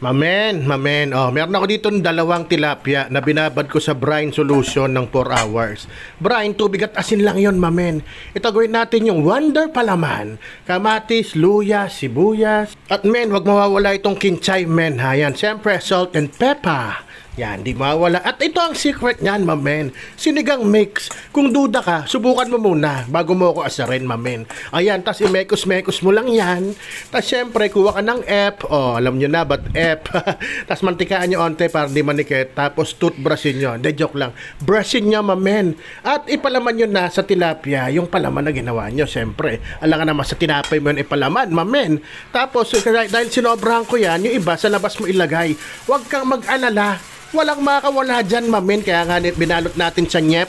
Mamen. Oh, meron ako dito dalawang tilapia na binabad ko sa brine solution ng 4 hours. Brine, tubig at asin lang yon, mamen. Ito gawin natin yung wonder palaman. Kamatis, luya, sibuyas. At men, wag mawawala itong kinchay, men. Ha, yan. Siyempre, salt and pepper. Yan, di mawala. At ito ang secret niyan, mamen. Sinigang mix. Kung duda ka, subukan mo muna bago mo ako asarin, mamen. Ayan, tas imekos-mekos mo lang yan. Tas syempre, kuha ka ng F. Oh, alam nyo na, ba't F? Tas mantikaan nyo onte para di manikit. Tapos toothbrushin nyo. Hindi, joke lang. Brushin nyo, mamen. At ipalaman nyo na sa tilapia yung palaman na ginawa nyo, syempre. Alam ka naman, sa tinapay mo yun ipalaman, mamen. Tapos, dahil sinobrahan ko yan, yung iba sa labas mo ilagay. Huwag kang mag-alala. Walang makakawala dyan, mamen. Kaya nga binalot natin sa nyep.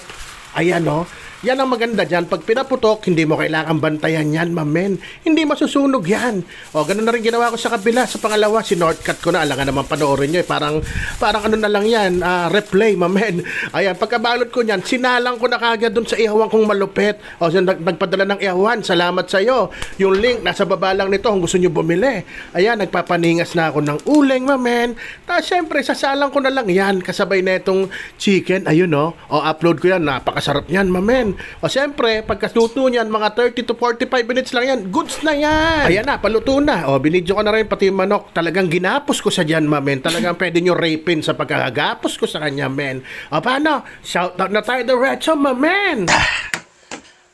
Ayan, o. Yan ang maganda dyan. Pag pinaputok, hindi mo kailangan bantayan yan, mamen. Hindi masusunog yan. O, ganun na rin ginawa ko sa kabila. Sa pangalawa, sinortcut ko na. Alangan naman panoorin nyo. Parang ano na lang yan. Replay, mamen. Ayan, pagkabalot ko yan, sinalang ko na kagad dun sa ihawan kong malupit. O, nagpadala ng ihawan. Salamat sa'yo. Yung link, nasa baba lang nito kung gusto nyo bumili. Ayan, nagpapaningas na ako ng uling, mamen. Tapos, syempre, sasalang ko na lang yan. Kasabay na itong chicken. Ayun, o. O, upload ko yan. Napakasarap yan, mamen. O siyempre, pagkasuto niyan, mga 30 to 45 minutes lang yan. Goods na yan. Ayan na, paluto na. O, binidyo ko na rin pati yung manok. Talagang ginapos ko sa dyan, mamen. Talagang pwede nyo rapin sa pagkagapos ko sa kanya, men. O, paano? Shout out na tayo diretso, mamen.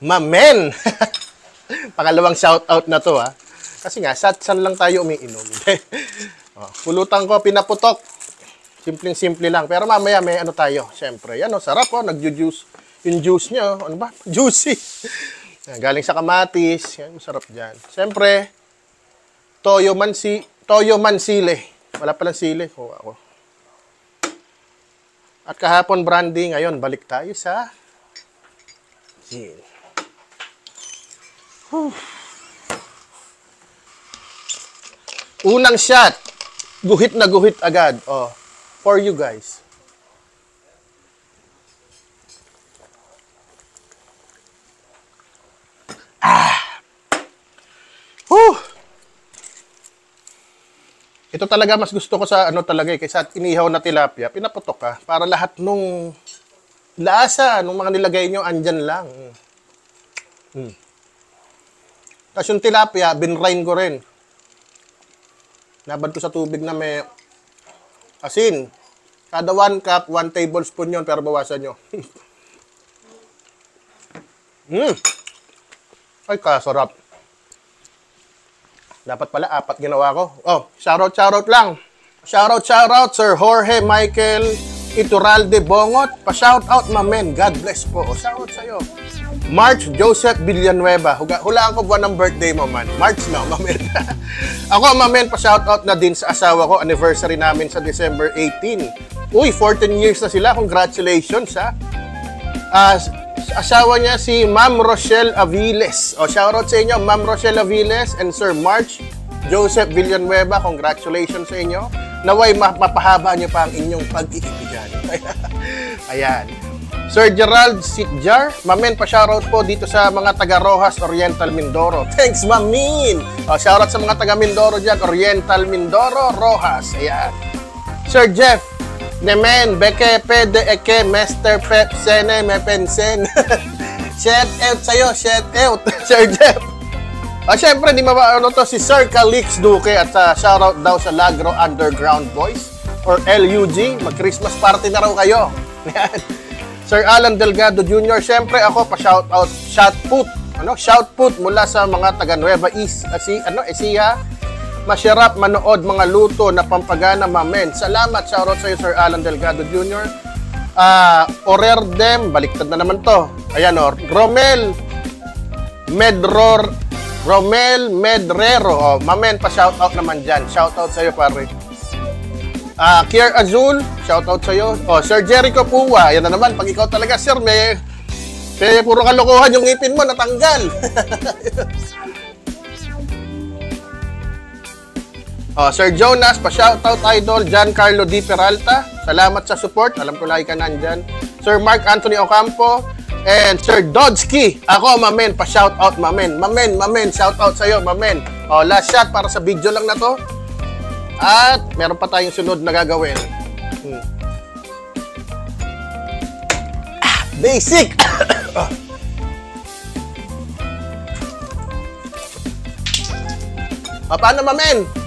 Mamen. Pangalawang shout out na to, ha. Kasi nga, satsan lang tayo umiinom. O, pulutan ko, pinaputok. Simpleng-simple lang. Pero mamaya may ano tayo. Siyempre, yan o, sarap o, nagju-juice. Yung juice niya, ano ba? Juicy. Galing sa kamatis. Yan, masarap dyan. Siyempre, toyo mansile. Wala palang sile. Kuha ako. At kahapon brandy. Ngayon, balik tayo sa gin. Unang shot. Guhit na guhit agad. Oh, for you guys. Ito talaga mas gusto ko sa ano talaga kaysa inihaw na tilapia, pinaputok ka para lahat nung lasa nung mga nilagay nyo andyan lang. Tapos yung tilapia, binrain ko rin. Nabad ko sa tubig na may asin. Kada 1 cup, 1 tablespoon yun, pero bawasan nyo. Ay, kasarap. Dapat pala, 4 ginawa ko. Oh, shoutout lang. Shoutout, Sir Jorge Michael Iturralde Bongot. Pa-shoutout, mamen. God bless po. Oh, shoutout sa'yo. March Joseph Villanueva. Hulaan ko buwan ng birthday mo, man. March na, mamen. Ako, mamen, pa-shoutout na din sa asawa ko. Anniversary namin sa December 18. Uy, 14 years na sila. Congratulations, ha. Asawa niya si Ma'am Rochelle Aviles. O, shoutout sa inyo, Ma'am Rochelle Aviles and Sir March Joseph Villanueva. Congratulations sa inyo. Naway, mapahaba niyo pa ang inyong pag-iibigan. Ayan. Sir Gerald Sitjar, mamen, pa-shoutout po dito sa mga taga Rojas, Oriental, Mindoro. Thanks, mamin! O, shoutout sa mga taga Mindoro dyan, Oriental, Mindoro, Rojas. Ayan. Sir Jeff, Nemen, beke, pede, eke, Mr. Pep, sene, me pensen. Shout out sa'yo, shout out, Sir Jeff. Siyempre, di ba ano to, si Sir Calix Duque at shoutout daw sa Lagro Underground Boys or LUG. Mag-Christmas party na raw kayo. Sir Alan Delgado Jr. Siyempre, ako pa-shoutout, shout put mula sa mga taga Nueva Ecija. Masarap manood mga luto na pampagana, mamen. Salamat, shoutout sa iyo, Sir Alan Delgado Jr. Orerdem, baliktad na naman to. Ayan o, Romel Medrero. O, mamen, pa-shoutout naman dyan. Shoutout sa iyo, pare. Kier Azul, shoutout sa iyo. O, Sir Jericho Puwa, yan na naman. Pag ikaw talaga, sir, may puro kalokohan yung ngipin mo, natanggal. Sir Jonas, pa-shoutout idol, Giancarlo Di Peralta. Salamat sa support. Alam ko lagi ka nandyan. Sir Mark Anthony Ocampo and Sir Dodski. Ako, mamen, pa-shoutout, mamen. Mamen, shoutout sa'yo, mamen. Last shot para sa video lang na to. At meron pa tayong sunod na gagawin. Basic! Paano, mamen?